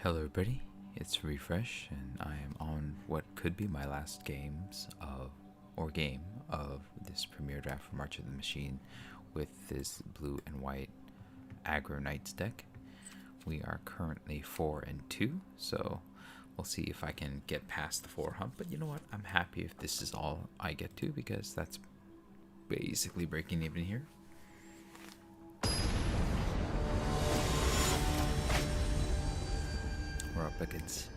Hello everybody, it's Refresh and I am on what could be my last game of this premiere draft for March of the Machine with this blue and white Aggro Knights deck. We are currently 4-2, so we'll see if I can get past the 4 hump, but you know what, I'm happy if this is all I get to because that's basically breaking even here. We're up against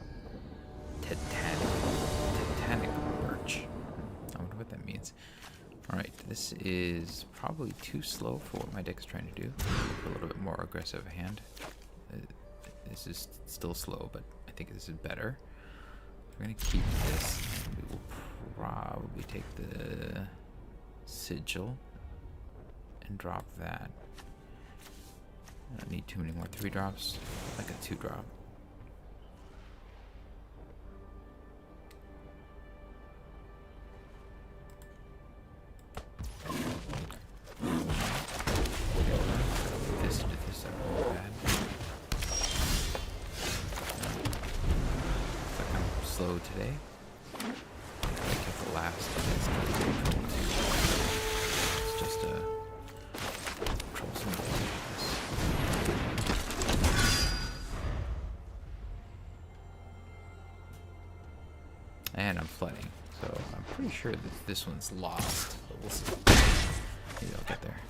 Titanic March. I wonder what that means. Alright, this is probably too slow for what my deck is trying to do. A little bit more aggressive hand. This is still slow, but I think this is better. We're going to keep this, and we will probably take the Sigil and drop that. I don't need too many more 3-drops, like a 2-drop. Slow today. I kept the last. It's just a troublesome. And I'm flooding, so I'm pretty sure that this one's lost, but we'll see. Maybe I'll get there.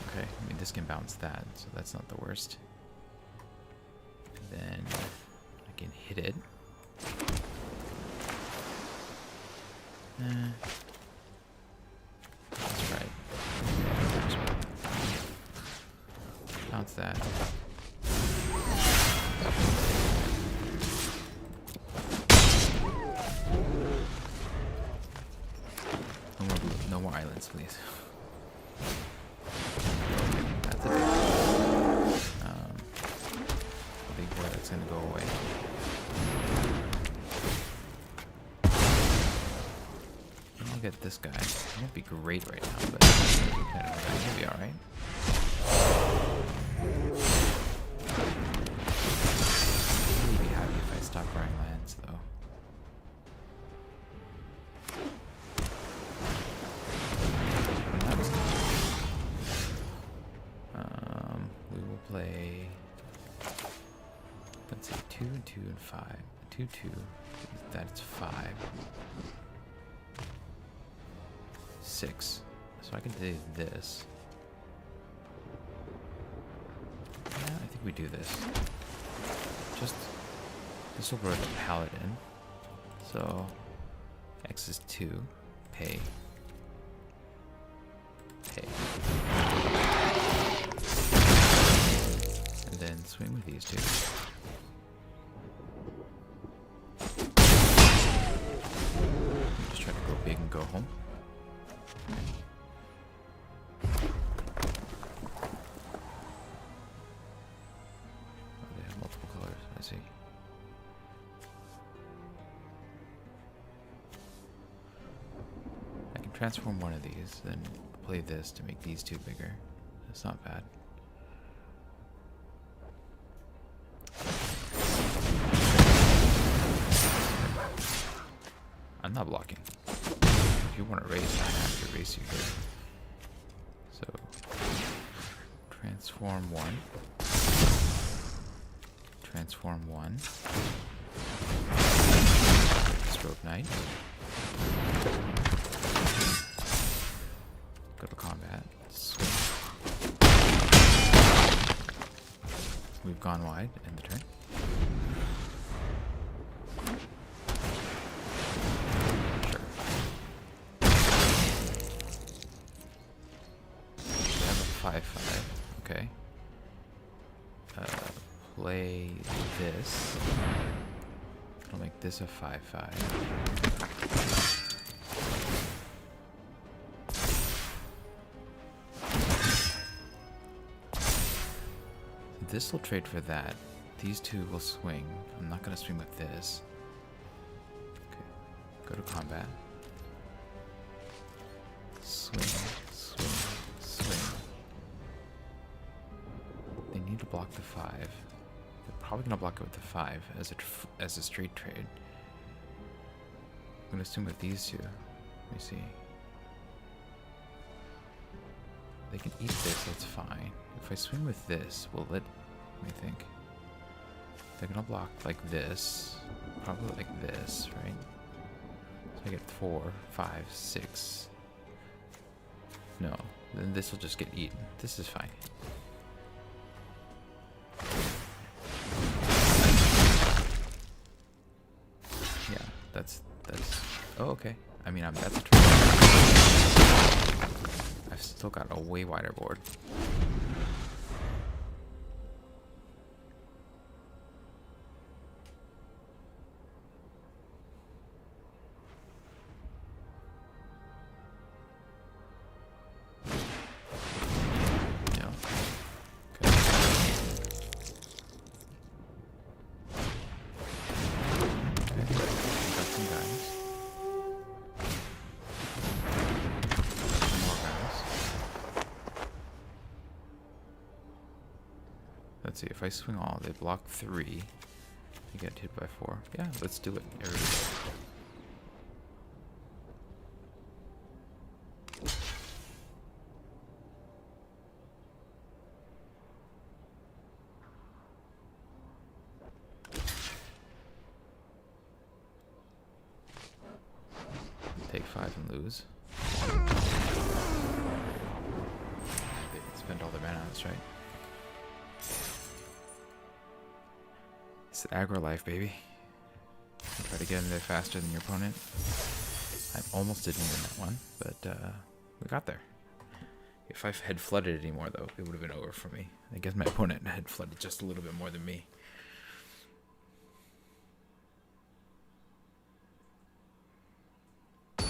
Okay, I mean this can bounce that, so that's not the worst. Then I can hit it. That's right. Bounce that. No more islands, please. That's a big boy that's gonna go away. Look at this guy. He won't be great right now, but he'll be alright. I'll really be happy if I stop drawing lands, though. We will play, let's see, 2 and 2 and 5. 2, 2, that's 5. 6. So I can do this. Yeah, I think we do this. Just, this will grow the Paladin. So, X is 2. Pay. And then swing with these two. Just try to go big and go home. Oh, they have multiple colors, I see. I can transform one of these, then play this to make these two bigger. That's not bad. I'm not blocking. If you want to race, I have to race you here. So, transform 1. Transform 1. Stroke Knight. Go to combat. Swing. We've gone wide. End the turn. Sure. We have a 5/5. Okay. Play this. I'll make this a 5/5. This will trade for that. These two will swing. I'm not going to swing with this. Okay. Go to combat. Swing, swing, swing. need to block the 5. They're probably gonna block it with the 5 as a straight trade. I'm gonna assume with these two. Let me see. They can eat this, that's fine. If I swing with this, will it? Let me think. They're gonna block like this. Probably like this, right? So I get 4, 5, 6. No, then this will just get eaten. This is fine. Yeah, that's. Oh, okay. I mean, that's a turn. I've still got a way wider board. Let's see, if I swing all, they block 3. You get hit by 4. Yeah, let's do it. Here we go. Take 5 and lose. They spend all their mana, that's right. It's aggro life, baby. Try to get in there faster than your opponent. I almost didn't win that one, but we got there. If I had flooded anymore, though, it would have been over for me. I guess my opponent had flooded just a little bit more than me. We're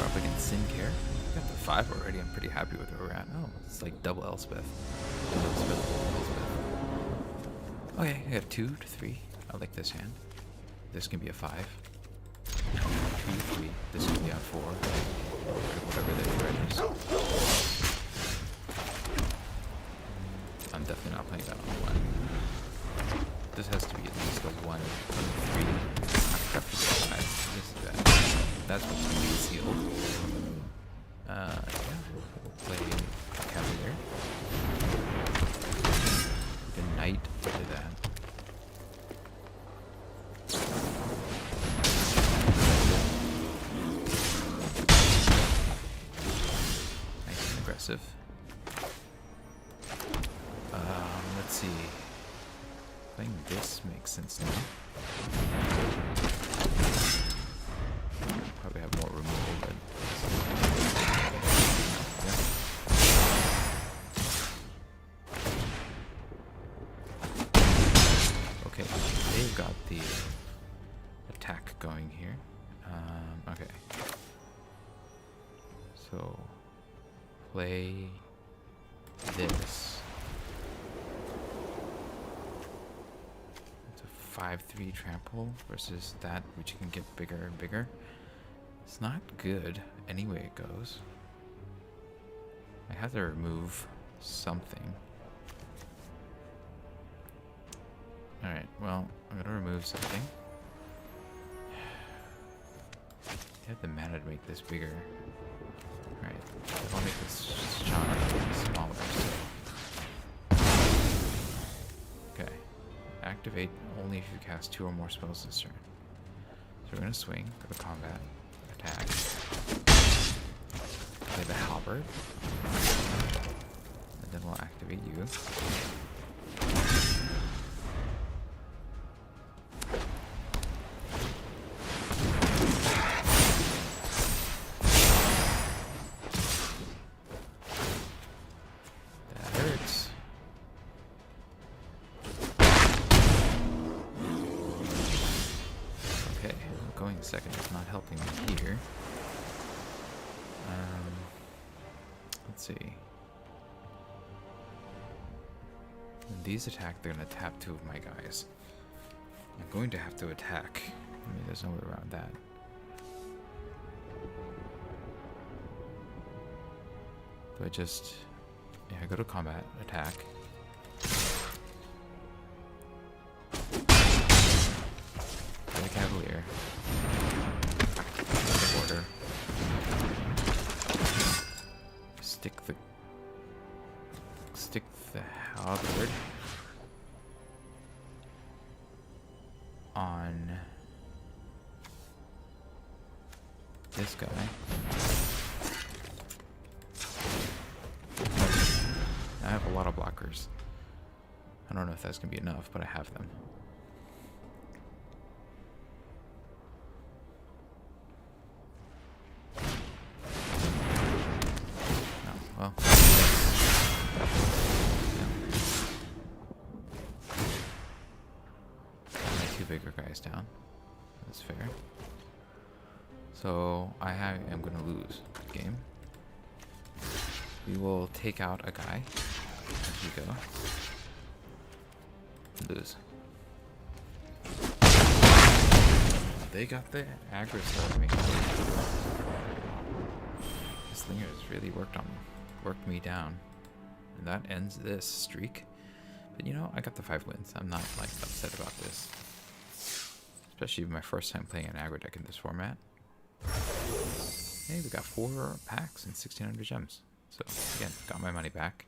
up against Sincare. We got the 5 already. I'm pretty happy with where we're at. Oh, it's like double Elspeth. Elspeth. Okay, I got 2 to 3. I like this hand. This can be a 5. 2, 3. This can be a 4. Whatever the threat is. I'm definitely not playing that on 1. This has to be at least a 1, 3. Not to 5. This is bad. That's what's going to be sealed. Yeah, we'll play Cavalier. The Knight to that. Nice and aggressive. Let's see. Playing this makes sense now. Probably have more removal, but yeah. Okay, they've got the attack going here. Okay. So play this. It's a 5/3 trample versus that, which can get bigger and bigger. It's not good any way it goes. I have to remove something. Alright, well, I'm gonna remove something. I have the mana to make this bigger. Alright, I'll make this shot smaller. Okay. Activate only if you cast 2 or more spells this turn. So we're gonna swing, go to combat, attack. Play the halberd. And then we'll activate you. Second is not helping me here. Let's see. When these attack, they're going to tap 2 of my guys. I'm going to have to attack. I mean, there's no way around that. Do I just Yeah, go to combat, attack. Play the Cavalier. The border. Stick the halberd on this guy. I have a lot of blockers. I don't know if that's gonna be enough, but I have them. Oh, well. Two bigger guys down. That's fair. So I am gonna lose the game. We will take out a guy as we go. Lose. They got the aggro started me. This Slinger has really worked me down. And that ends this streak. But you know, I got the 5 wins. I'm not like upset about this. Especially my first time playing an aggro deck in this format. Hey, we got 4 packs and 1,600 gems. So again, got my money back.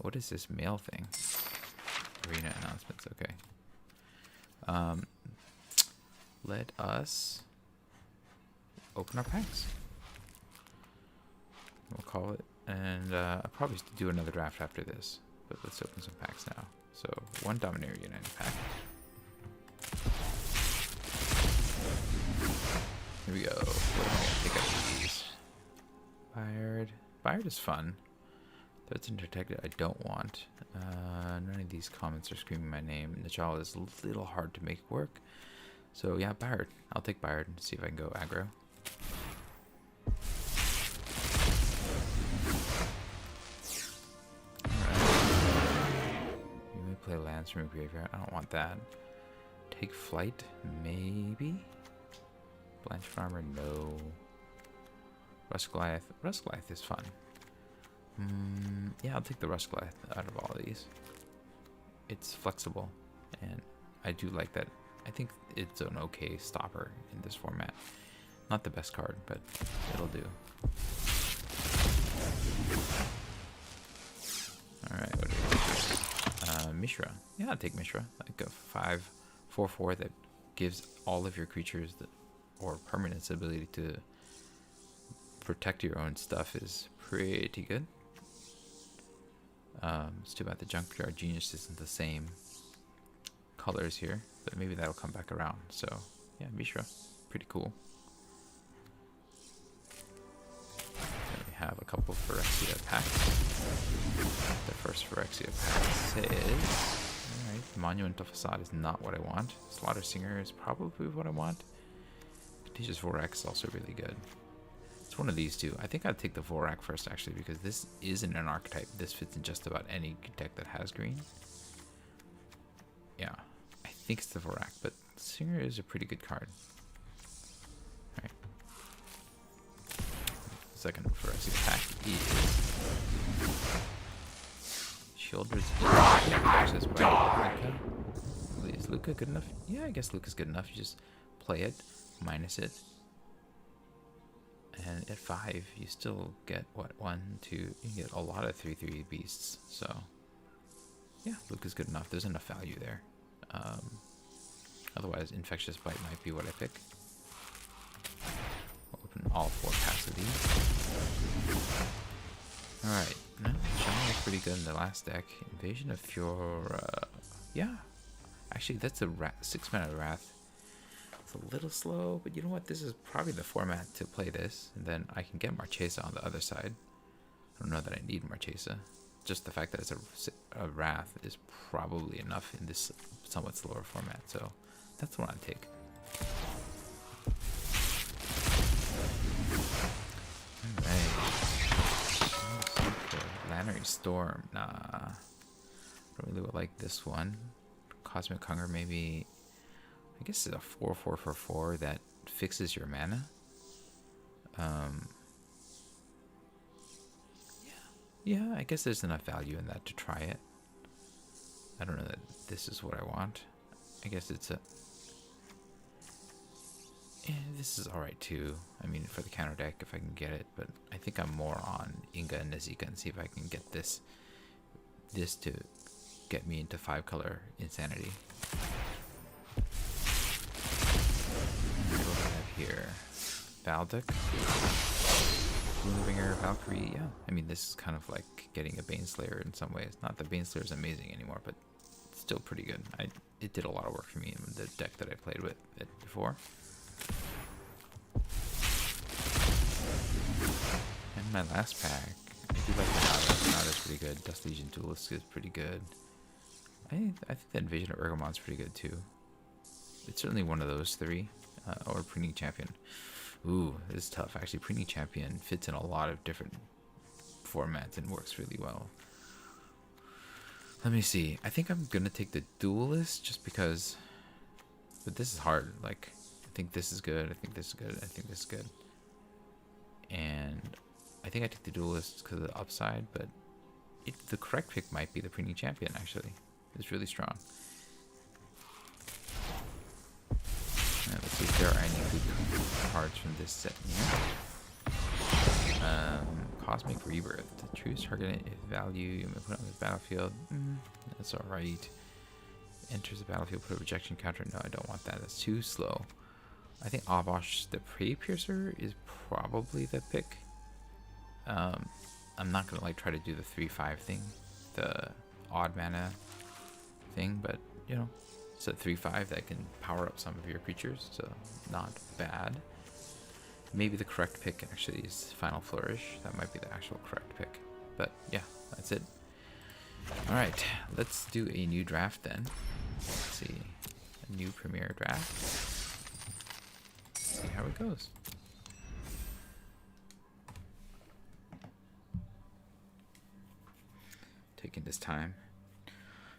What is this mail thing? Arena announcements, okay. Let us open our packs. We'll call it, and I'll probably do another draft after this, but let's open some packs now. So, 1 Dominaria United pack. Here we go. What am I gonna pick up with these? Bayard is fun. Threats and Detected I don't want. None of these comments are screaming my name. Najal is a little hard to make work. So yeah, Bayard. I'll take Bayard and see if I can go aggro. Alright. You may play lands from your graveyard. I don't want that. Take Flight, maybe? Blanche Farmer, no. Rust Goliath. Rust Goliath is fun. Yeah, I'll take the Rust Goliath out of all of these. It's flexible, and I do like that. I think it's an okay stopper in this format. Not the best card, but it'll do. Alright, what do we do? Mishra. Yeah, I'll take Mishra. Like a 5/4/4 that gives all of your creatures or permanents ability to protect your own stuff is pretty good. It's too bad the Junkyard Genius isn't the same colors here, but maybe that'll come back around. So yeah, Mishra, pretty cool. Then we have a couple Phyrexia packs. The first Phyrexia pack says, alright, Monumental Facade is not what I want. Slaughter Singer is probably what I want. Contagious Vorax is also really good. It's one of these two. I think I'd take the Vorak first, actually, because this isn't an archetype. This fits in just about any deck that has green. Yeah, I think it's the Vorak, but Singer is a pretty good card. Alright. Second Phyrexia pack is Shieldred's access by Luca. Is Luca good enough? Yeah, I guess Luca's good enough. You just play it, minus it. And at 5, you still get, what, 1, 2, you get a lot of 3/3 beasts. So, yeah, Luke is good enough. There's enough value there. Otherwise, Infectious Bite might be what I pick. We'll open all 4 packs of these. Alright, no, Shaman was pretty good in the last deck. Invasion of Fiora. Yeah, actually, that's a 6-mana Wrath. A little slow, but you know what? This is probably the format to play this, and then I can get Marchesa on the other side. I don't know that I need Marchesa. Just the fact that it's a Wrath is probably enough in this somewhat slower format, so that's what I'd take. Alright. Lannery Storm. Nah. Don't really like this one. Cosmic Hunger, maybe. I guess it's a 4/4/4 that fixes your mana. Yeah, Yeah, I guess there's enough value in that to try it. I don't know that this is what I want. I guess it's a... Yeah, this is alright too. I mean, for the counter deck, if I can get it. But I think I'm more on Inga and Nazika and see if I can get this to get me into 5-color Insanity. What do I have here? Valdic. Moonbringer, Valkyrie, yeah. I mean, this is kind of like getting a Baneslayer in some ways. Not that Baneslayer is amazing anymore, but it's still pretty good. It did a lot of work for me in the deck that I played with it before. And my last pack, I do like the Nada. Nada's pretty good. Dust Legion Duelist is pretty good. I think that Vision of Ergomon's pretty good too. It's certainly one of those three. Or Preening Champion. Ooh, this is tough. Actually, Preening Champion fits in a lot of different formats and works really well. Let me see. I think I'm gonna take the Duelist just because. But this is hard. Like, I think this is good. I think this is good. I think this is good. And I think I take the Duelist because of the upside, but the correct pick might be the Preening Champion, actually. It's really strong. Let's see if there are any good cards from this set here. Cosmic Rebirth. Choose target value you may put on the battlefield. That's alright. Enters the battlefield, put a rejection counter. No, I don't want that. That's too slow. I think Abosh the Prey Piercer is probably the pick. I'm not gonna like try to do the 3/5 thing, the odd mana thing, but you know, it's a 3/5 that can power up some of your creatures, so not bad. Maybe the correct pick actually is Final Flourish. That might be the actual correct pick. But yeah, that's it. Alright, let's do a new draft then. Let's see. A new Premier draft. See how it goes. Taking this time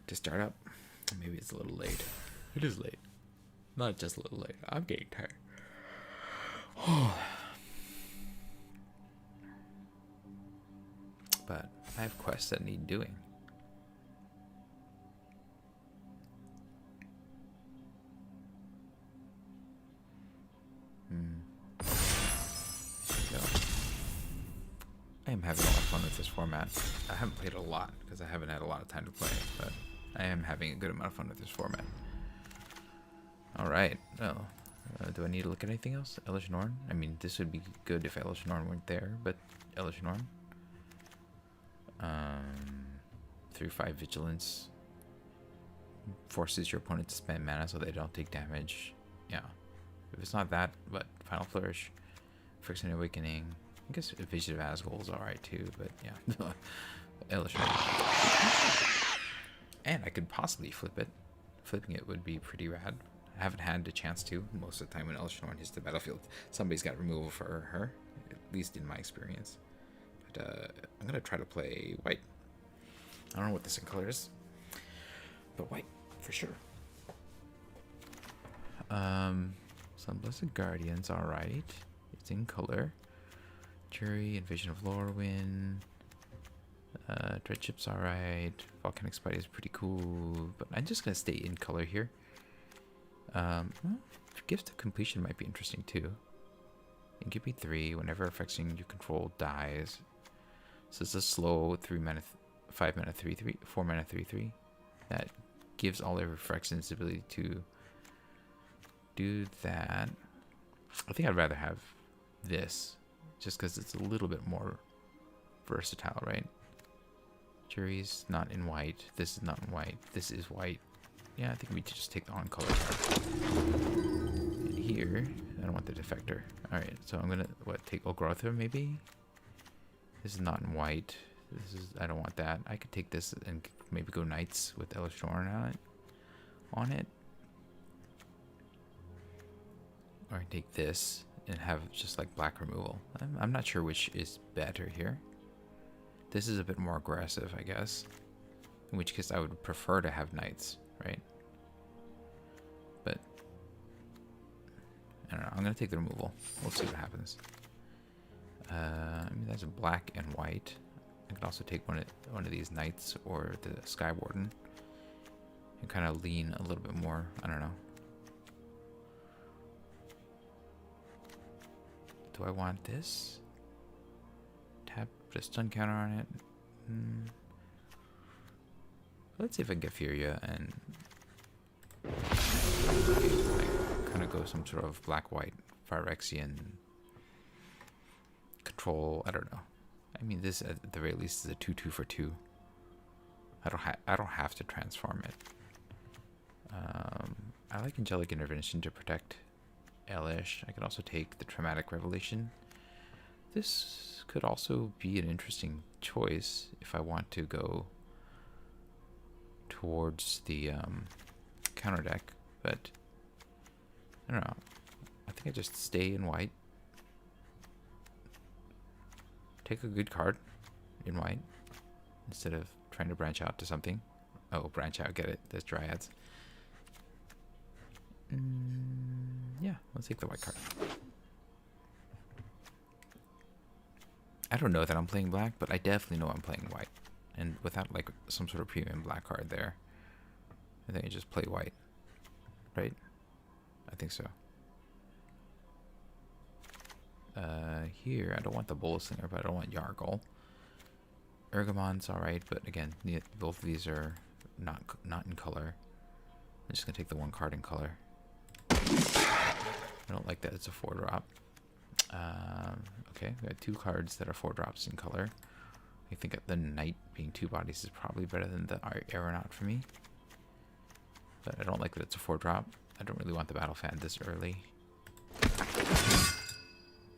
to start up. Maybe it's a little late. It is late. Not just a little late. I'm getting tired. But I have quests that need doing. So, I am having a lot of fun with this format. I haven't played a lot because I haven't had a lot of time to play, but I am having a good amount of fun with this format. Alright, well, do I need to look at anything else? Elish Norn? I mean, this would be good if Elish Norn weren't there, but Elish Norn. 3/5 Vigilance. Forces your opponent to spend mana so they don't take damage. Yeah. If it's not that, but Final Flourish, Friction Awakening. I guess Vision of Asgol is alright too, but yeah. Elish Norn. And I could possibly flip it. Flipping it would be pretty rad. I haven't had the chance to. Most of the time when Elish Norn hits the battlefield, somebody's got removal for her, at least in my experience. But I'm going to try to play white. I don't know what this in color is, but white for sure. Some Blessed Guardians, alright. It's in color. Jury and Vision of Lorwyn. Dreadship's alright. Volcanic Spite is pretty cool, but I'm just gonna stay in color here. Gifts of Completion might be interesting too. Incubate 3, whenever affecting you control dies. So it's a slow 3 mana, 5 mana 3/3, 4 mana 3/3. That gives all their reflections the ability to do that. I think I'd rather have this, just because it's a little bit more versatile, right? Jury's not in white. This is not in white. This is white. Yeah, I think we just take the on color card. And here, I don't want the Defector. Alright, so I'm gonna take Ogrotha maybe? This is not in white. This is, I don't want that. I could take this and maybe go Knights with Elish Norn on it. Or I can take this and have just like black removal. I'm not sure which is better here. This is a bit more aggressive, I guess. In which case I would prefer to have Knights, right? But I don't know. I'm gonna take the removal. We'll see what happens. I mean, that's a black and white. I can also take one of these knights or the Sky Warden and kind of lean a little bit more. I don't know. Do I want this? Tap, put a stun counter on it. Let's see if I can get Furia and kind of go some sort of black-white Phyrexian control. I don't know. I mean, this at the very least is a 2/2 for 2. I don't have to transform it. I like Angelic Intervention to protect Elish. I could also take the Traumatic Revelation. This could also be an interesting choice if I want to go towards the counter deck, but I don't know. I think I just stay in white. Take a good card in white instead of trying to branch out to something. Oh, branch out, get it. There's Dryads. Yeah, let's take the white card. I don't know that I'm playing black, but I definitely know I'm playing white. And without like some sort of premium black card there, I think I just play white. Right? I think so. Here, I don't want the Bull Slinger, but I don't want Yargle. Ergamon's alright, but again, both of these are not in color. I'm just going to take the one card in color. I don't like that it's a 4-drop. Okay, we got 2 cards that are 4-drops in color. I think the Knight being 2 bodies is probably better than the Aeronaut for me. But I don't like that it's a 4-drop. I don't really want the Battle Fan this early.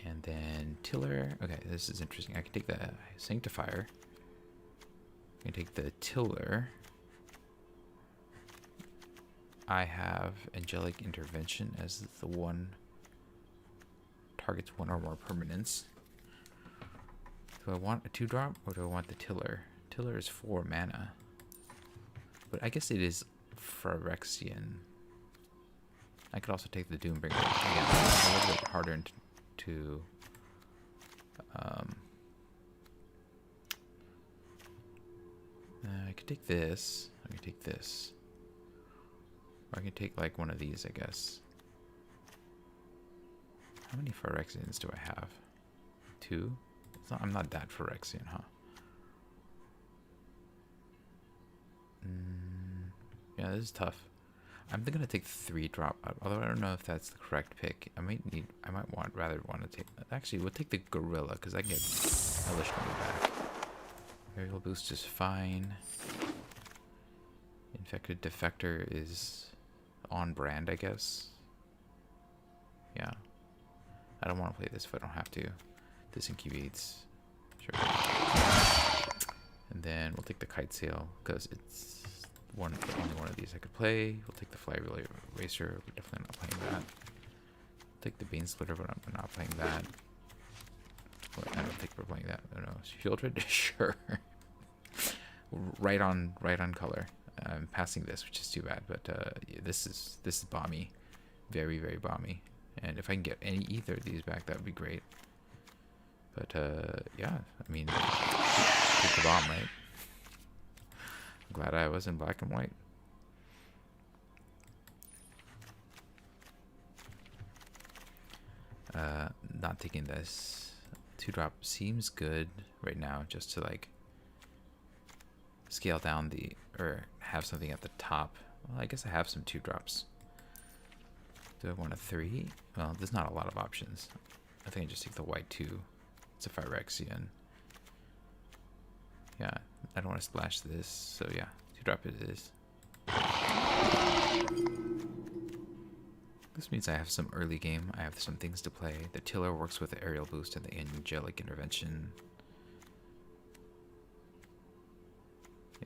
And then Tiller. Okay, this is interesting. I can take the Sanctifier. I can take the Tiller. I have Angelic Intervention as the one targets 1 or more permanents. Do I want a 2-drop or do I want the Tiller? Tiller is 4 mana. But I guess it is Phyrexian. I could also take the Doombringer. Again, it's a little bit harder to I could take this. I could take this. Or I could take like one of these, I guess. How many Phyrexians do I have? 2? I'm not that Phyrexian, huh? Yeah, this is tough. I'm gonna take the 3-drop, although I don't know if that's the correct pick. I might rather want to take. Actually, we'll take the Gorilla because I can get Elish coming back. Aerial boost is fine. Infected Defector is on brand, I guess. Yeah. I don't want to play this if I don't have to. This incubates. Sure. And then we'll take the Kite Sail because it's only one of these I could play. We'll take the Fly Relay Racer. We're definitely not playing that. Take the Bane Splitter, but we're not playing that. Well, I don't think we're playing that. I don't know. Shieldred? Sure. right on color. I'm passing this, which is too bad, but yeah, this is bomby. Very, very bomby. And if I can get either of these back, that would be great. But yeah, I mean, take the bomb, right? I'm glad I was in black and white. Not taking this 2-drop seems good right now, just to like scale down or have something at the top. Well, I guess I have some 2-drops. Do I want a 3? Well, there's not a lot of options. I think I just take the white 2. It's a Phyrexian. Yeah, I don't want to splash this, so yeah, 2-drop it is. This means I have some early game. I have some things to play. The Tiller works with the Aerial Boost and the Angelic Intervention.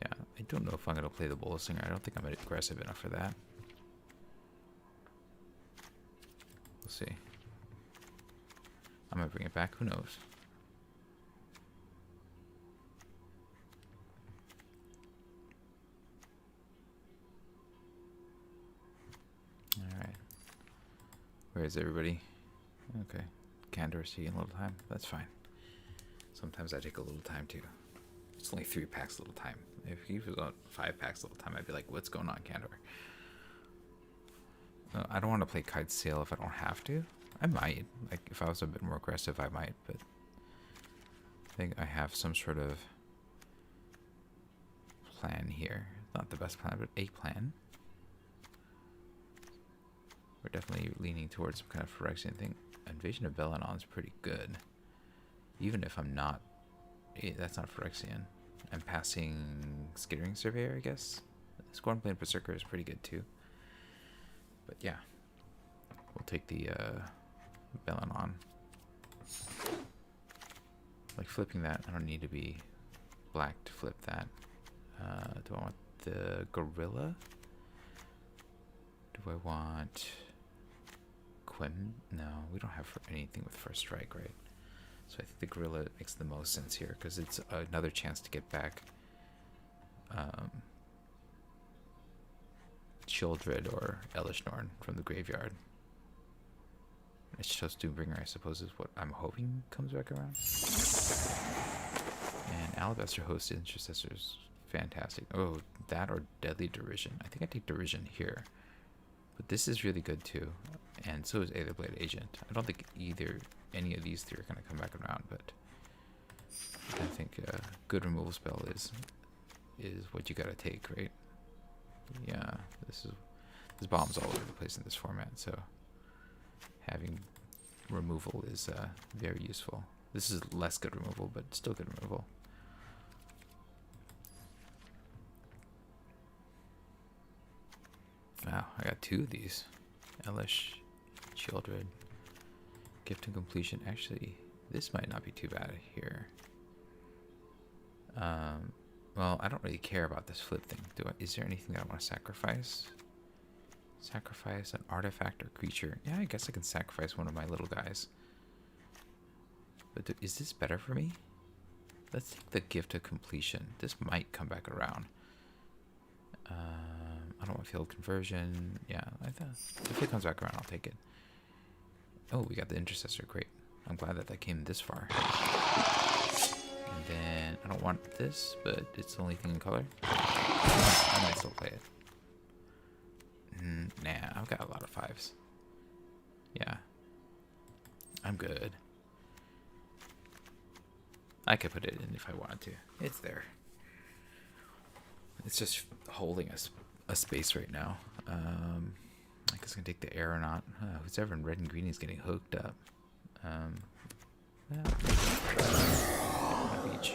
Yeah, I don't know if I'm going to play the Bull Singer. I don't think I'm aggressive enough for that. We'll see. I might bring it back. Who knows? Alright. Where is everybody? Okay. Candor's taking a little time. That's fine. Sometimes I take a little time too. It's only 3 packs little time. If he was on 5 packs little time, I'd be like, what's going on, Candor? I don't want to play Kite Sail if I don't have to. I might. Like, if I was a bit more aggressive, I might, but I think I have some sort of plan here. Not the best plan, but a plan. We're definitely leaning towards some kind of Phyrexian thing. Invasion of Belanon is pretty good. Even if I'm not... that's not Phyrexian. I'm passing Skittering Surveyor, I guess. Scornblade Berserker is pretty good too. But yeah. We'll take the Belanon. Like flipping that, I don't need to be black to flip that. Do I want the Gorilla? Do I want Quim? No, we don't have anything with First Strike, right? So I think the Gorilla makes the most sense here because it's another chance to get back Childred or Elishnorn from the graveyard. It's just Doombringer, I suppose, is what I'm hoping comes back around. And Alabaster Host Intercessor's fantastic. Oh, that or Deadly Derision. I think I take Derision here. But this is really good too. And so is Aetherblade Agent. I don't think any of these three are going to come back around, but I think a good removal spell is what you got to take, right? Yeah, this bombs all over the place in this format, so having removal is very useful. This is less good removal, but still good removal. Wow, I got 2 of these. Elish, Childred, Gift and Completion. Actually, this might not be too bad here. Well, I don't really care about this flip thing. Is there anything that I want to sacrifice? Sacrifice an artifact or creature. Yeah, I guess I can sacrifice one of my little guys. But is this better for me? Let's take the Gift of Completion. This might come back around. I don't want Field Conversion. Yeah, I thought if it comes back around, I'll take it. Oh, we got the Intercessor. Great. I'm glad that came this far. And then I don't want this, but it's the only thing in color. I might still play it. Nah, I've got a lot of 5s. Yeah. I'm good. I could put it in if I wanted to. It's there. It's just holding a space right now. I guess I can take the Aeronaut. Who's ever in red and green is getting hooked up. Yeah. Beach.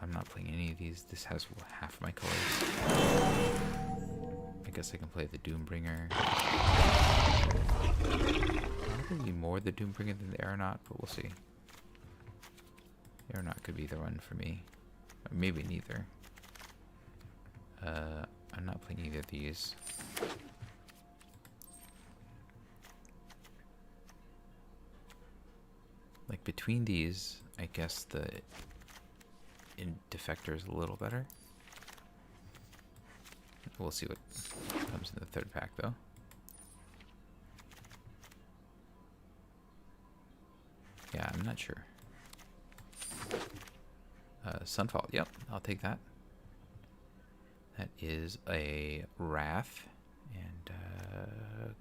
I'm not playing any of these. This has half my colors. I guess I can play the Doombringer. Probably more the Doombringer than the Aeronaut, but we'll see. Aeronaut could be the one for me. Or maybe neither. I'm not playing either of these. Like between these, I guess the Defector is a little better. We'll see what comes in the third pack, though. Yeah, I'm not sure. Sunfall, yep, I'll take that. That is a Wrath, and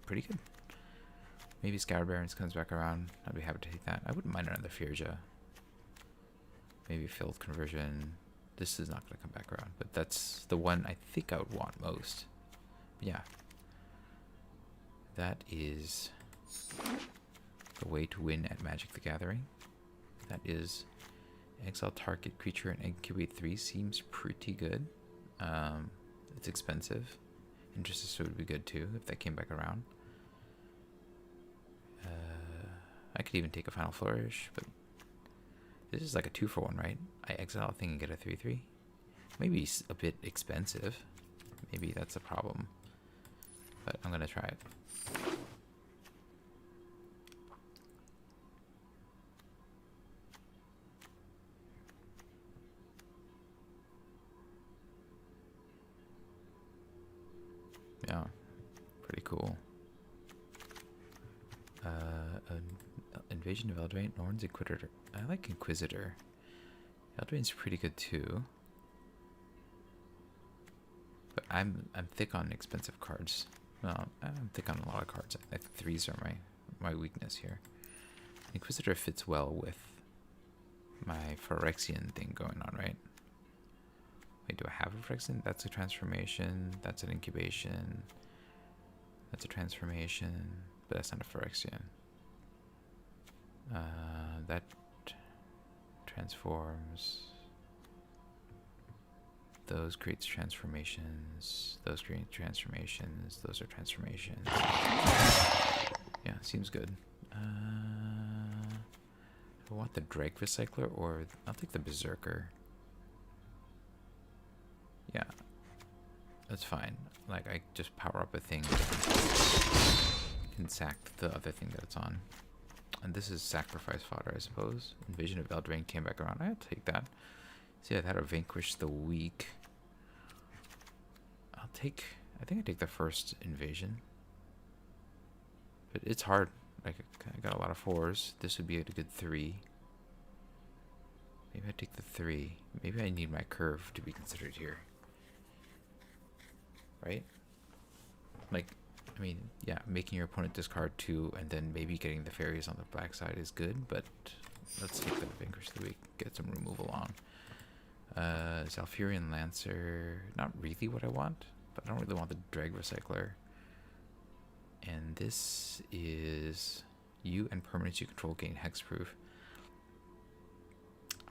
pretty good. Maybe Scour Barons comes back around. I'd be happy to take that. I wouldn't mind another Firja. Maybe Field Conversion. This is not going to come back around, but that's the one I think I would want most. But yeah. That is the way to win at Magic the Gathering. That is exile target creature and incubate 3 seems pretty good. It's expensive. Intercessor would be good too if that came back around. I could even take a Final Flourish, but this is like a 2-for-1, right? I exile a thing and get a 3/3. Maybe a bit expensive. Maybe that's a problem. But I'm gonna try it. Yeah, Invasion of Eldraine, Norn's Inquisitor. I like Inquisitor. Eldraine's pretty good too. But I'm thick on expensive cards. Well, I'm thick on a lot of cards. I think threes are my weakness here. Inquisitor fits well with my Phyrexian thing going on, right? Wait, do I have a Phyrexian? That's a transformation. That's an incubation. That's a transformation. But that's not a Phyrexian. That transforms. Those creates transformations. Those create transformations. Those are transformations. Yeah, seems good. I want the Drake Recycler, or I'll take the Berserker. Yeah, that's fine. Like, I just power up a thing and sack the other thing that it's on. And this is sacrifice fodder, I suppose. Invasion of Eldraine came back around. I'll take that. See, I had to vanquish the weak. I think I take the first invasion. But it's hard. Like, I got a lot of fours. This would be a good 3. Maybe I take the 3. Maybe I need my curve to be considered here. Right? Like, I mean, yeah, making your opponent discard 2 and then maybe getting the fairies on the black side is good, but let's take the vanquish the weak, get some removal on. Zalfurian Lancer, not really what I want, but I don't really want the Drag Recycler. And this is you and permanents you control gain hexproof.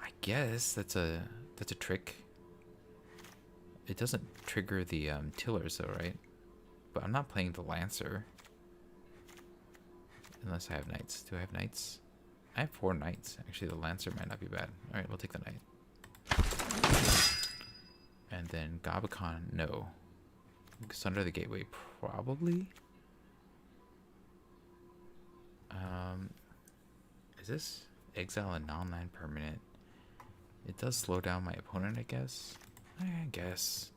I guess that's a trick. It doesn't trigger the tillers though, right? But I'm not playing the Lancer. Unless I have knights. Do I have knights? I have 4 knights. Actually, the Lancer might not be bad. Alright, we'll take the knight. And then Gabakhan, no. Sunder the Gateway, probably. Is this exile a non-land permanent? It does slow down my opponent, I guess. I guess.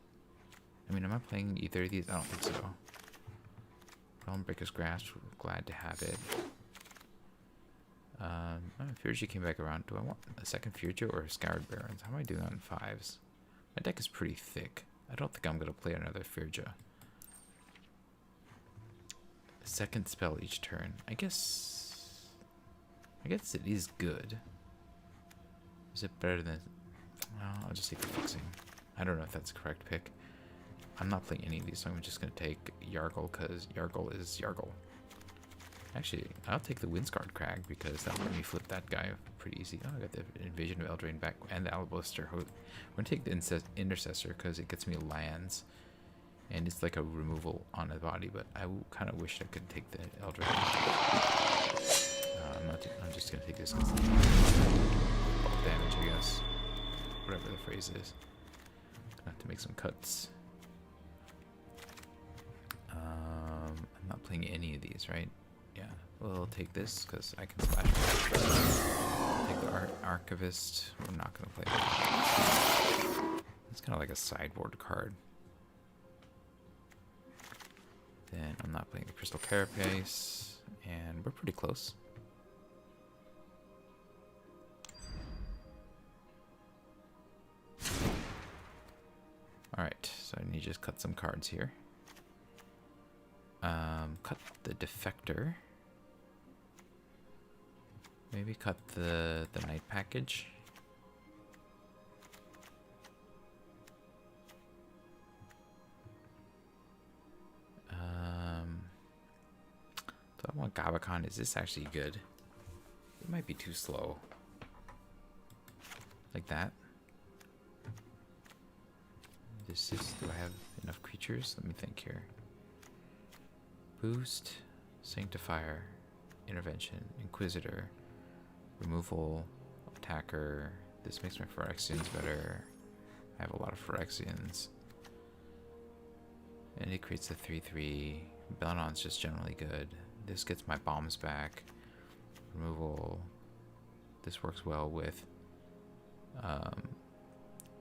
I mean, am I playing either of these? I don't think so. Realmbreaker's Grasp, glad to have it. Furia came back around. Do I want a second Furia or a Scoured Barrens? How am I doing on 5s? My deck is pretty thick. I don't think I'm going to play another Furia. Second spell each turn. I guess it is good. Is it better than... Well, I'll just take the fixing. I don't know if that's the correct pick. I'm not playing any of these, so I'm just going to take Yargle, because Yargle is Yargle. Actually, I'll take the Windscarred Crag, because that'll let me flip that guy pretty easy. Oh, I got the Invasion of Eldraine back, and the Alabaster. I'm going to take the Intercessor, because it gets me lands. And it's like a removal on a body, but I kind of wish I could take the Eldraine. I'm just going to take this because damage, I guess. Whatever the phrase is. Gonna have to make some cuts. I'm not playing any of these, right? Yeah. We'll take this because I can splash. Take the Archivist. We're not going to play that. It's kind of like a sideboard card. Then I'm not playing the Crystal Carapace. And we're pretty close. Alright, so I need to just cut some cards here. Cut the Defector. Maybe cut the Night Package. Do I want Gabakhan? Is this actually good? It might be too slow. Like that. This is, do I have enough creatures? Let me think here. Boost, Sanctifier, Intervention, Inquisitor, Removal, Attacker. This makes my Phyrexians better. I have a lot of Phyrexians. And it creates a 3/3. Belladon's just generally good. This gets my bombs back. Removal. This works well with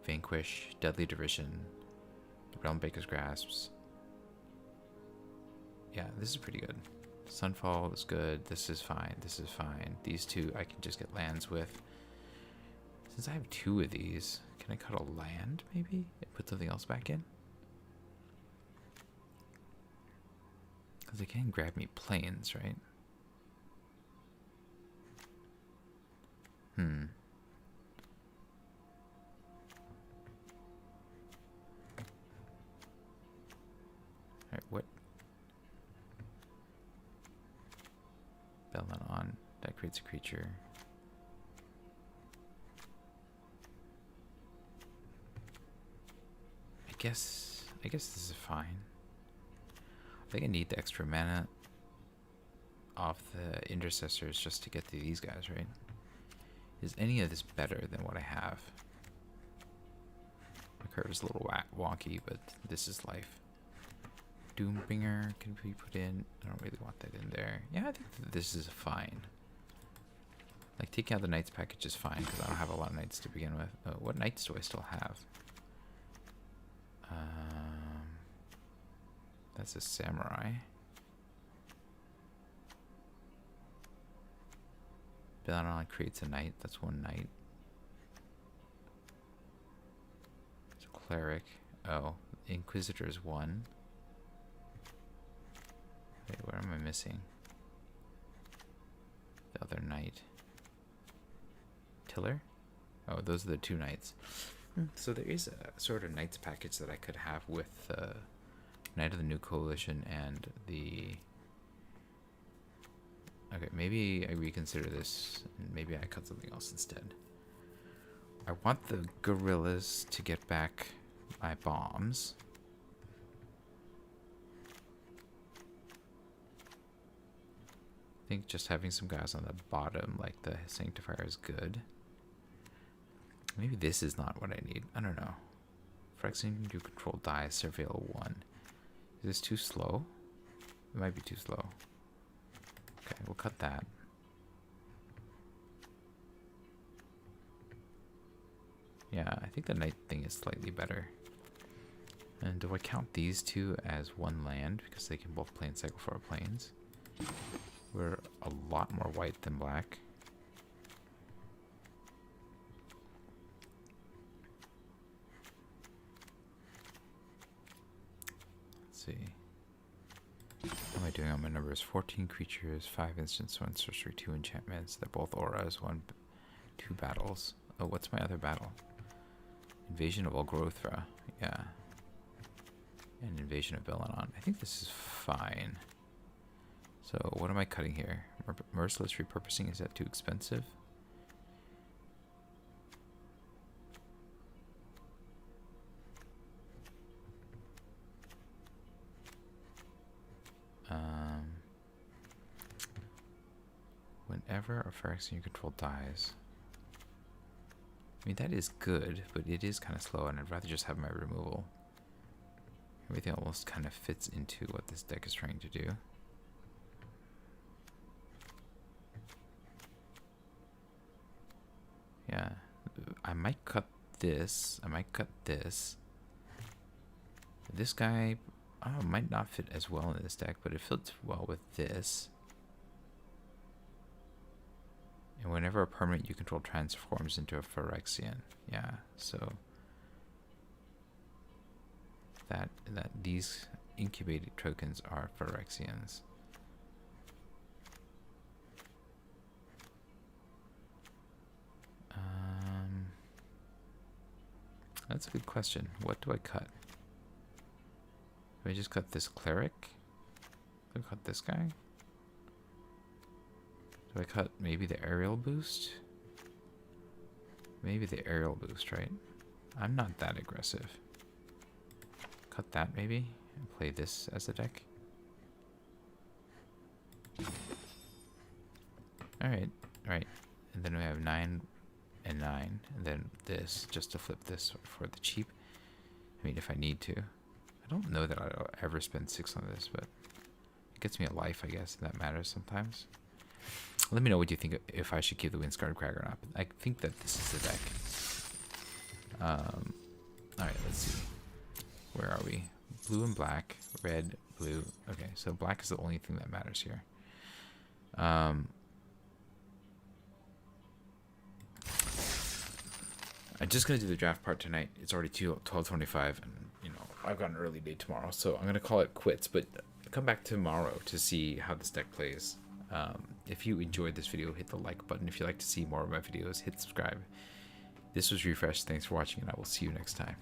Vanquish, Deadly Derision, Realmbreaker's Grasps. Yeah, this is pretty good. Sunfall is good. This is fine. This is fine. These two I can just get lands with. Since I have 2 of these, can I cut a land maybe? And put something else back in? Because they can grab me planes, right? Alright, what? Bellman on. That creates a creature. I guess this is fine. I think I need the extra mana off the intercessors just to get to these guys, right? Is any of this better than what I have? My curve is a little wonky, but this is life. Doombringer can be put in. I don't really want that in there. Yeah, I think that this is fine. Like, taking out the Knights package is fine, because I don't have a lot of Knights to begin with. What Knights do I still have? That's a Samurai. Belladonna creates a Knight. That's 1 Knight. It's a Cleric. Oh, Inquisitor is 1. Wait, what am I missing? The other Knight. Tiller? Oh, those are the 2 Knights. So there is a sort of Knights package that I could have with Knight of the New Coalition and the... Okay, maybe I reconsider this, and maybe I cut something else instead. I want the guerrillas to get back my bombs. I think just having some guys on the bottom, like the Sanctifier, is good. Maybe this is not what I need. I don't know. Phyrexian you control dies, Surveil 1. Is this too slow? It might be too slow. Okay, we'll cut that. Yeah, I think the Knight thing is slightly better. And do I count these 2 as 1 land? Because they can both play in cycle 4 planes. We're a lot more white than black. Let's see. What am I doing on my numbers? 14 creatures, 5 instants, 1 sorcery, 2 enchantments. They're both auras, 2 battles. Oh, what's my other battle? Invasion of Algrothra. Yeah. And Invasion of Belladon. I think this is fine. So what am I cutting here? Merciless repurposing, is that too expensive? Whenever a Phyrexian you control dies. I mean, that is good, but it is kind of slow, and I'd rather just have my removal. Everything almost kind of fits into what this deck is trying to do. Yeah, I might cut this. I might cut this. This guy might not fit as well in this deck, but it fits well with this. And whenever a permanent you control transforms into a Phyrexian. Yeah, so that these incubated tokens are Phyrexians. That's a good question. What do I cut? Do I just cut this cleric? Do I cut this guy? Do I cut maybe the aerial boost? Maybe the aerial boost, right? I'm not that aggressive. Cut that maybe, and play this as a deck. Alright, alright. And then we have 9 and 9, and then this, just to flip this for the cheap. I mean, if I need to. I don't know that I'll ever spend 6 on this, but it gets me a life, I guess, and that matters sometimes. Let me know what you think, if I should keep the Windscarred Crag or not. But I think that this is the deck. Alright, let's see. Where are we? Blue and black, red, blue. Okay, so black is the only thing that matters here. I'm just gonna do the draft part tonight. It's already 12:25, and you know I've got an early day tomorrow, so I'm gonna call it quits. But come back tomorrow to see how this deck plays. If you enjoyed this video, hit the like button. If you'd like to see more of my videos, hit subscribe. This was Refresh. Thanks for watching, and I will see you next time.